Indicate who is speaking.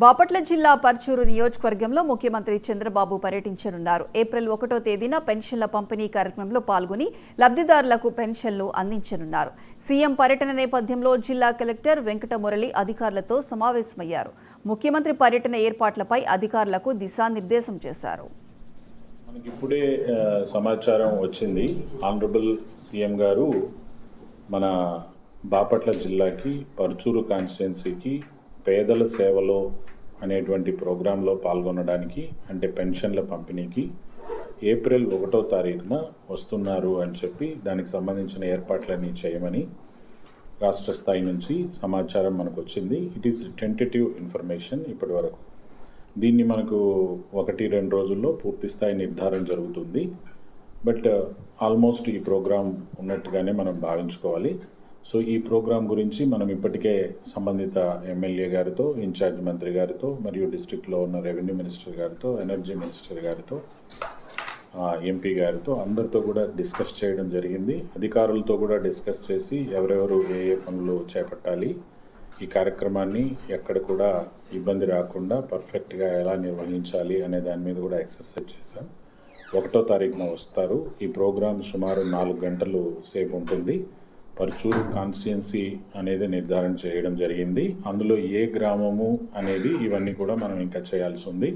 Speaker 1: బాపట్ల జిల్లా పర్చూరు నియోజకవర్గంలో ముఖ్యమంత్రి చంద్రబాబు పర్యటించనున్నారు. ఏప్రిల్ 1వ తేదీన పెన్షన్ల పంపిణీ కార్యక్రమంలో పాల్గొని లబ్ధిదారులకు పెన్షన్లు అందించనున్నారు. సీఎం పర్యటన నేపథ్యంలో జిల్లా కలెక్టర్ వెంకటమురళి అధికారులతో సమావేశమయ్యారు. ముఖ్యమంత్రి పర్యటన ఏర్పాట్లపై అధికారులకు దిశానిర్దేశం చేశారు.
Speaker 2: మనకి ఇప్పుడే సమాచారం వచ్చింది. ఆనరబుల్ సీఎం గారు మన బాపట్ల జిల్లాకి పర్చూరు కాన్స్టిట్యున్సీకి పేదల సేవలో అనేటువంటి ప్రోగ్రాంలో పాల్గొనడానికి, అంటే పెన్షన్ల పంపిణీకి ఏప్రిల్ 1వ తారీఖున వస్తున్నారు అని చెప్పి దానికి సంబంధించిన ఏర్పాట్లన్నీ చేయమని రాష్ట్ర స్థాయి నుంచి సమాచారం మనకు వచ్చింది. ఇట్ ఈస్ టెంటేటివ్ ఇన్ఫర్మేషన్ ఇప్పటి వరకు. దీన్ని మనకు 1-2 రోజుల్లో పూర్తి స్థాయి నిర్ధారణ జరుగుతుంది. బట్ ఆల్మోస్ట్ ఈ ప్రోగ్రాం ఉన్నట్టుగానే మనం భావించుకోవాలి. సో ఈ ప్రోగ్రాం గురించి మనం ఇప్పటికే సంబంధిత ఎమ్మెల్యే గారితో, ఇన్ఛార్జ్ మంత్రి గారితో, మరియు డిస్ట్రిక్ట్లో ఉన్న రెవెన్యూ మినిస్టర్ గారితో, ఎనర్జీ మినిస్టర్ గారితో, ఎంపీ గారితో అందరితో కూడా డిస్కస్ చేయడం జరిగింది. అధికారులతో కూడా డిస్కస్ చేసి ఎవరెవరు ఏ ఏ పనులు చేపట్టాలి, ఈ కార్యక్రమాన్ని ఎక్కడ కూడా ఇబ్బంది రాకుండా పర్ఫెక్ట్గా ఎలా నిర్వహించాలి అనే దాని మీద కూడా ఎక్సర్సైజ్ చేశాం. 1వ తారీఖున వస్తారు. ఈ ప్రోగ్రాం సుమారు 4 గంటలు సేపు ఉంటుంది. పర్చూరు కాన్స్టిట్యున్సీ అనేది నిర్ధారణ చేయడం జరిగింది. అందులో ఏ గ్రామము అనేది ఇవన్నీ కూడా మనం ఇంకా చేయాల్సి ఉంది.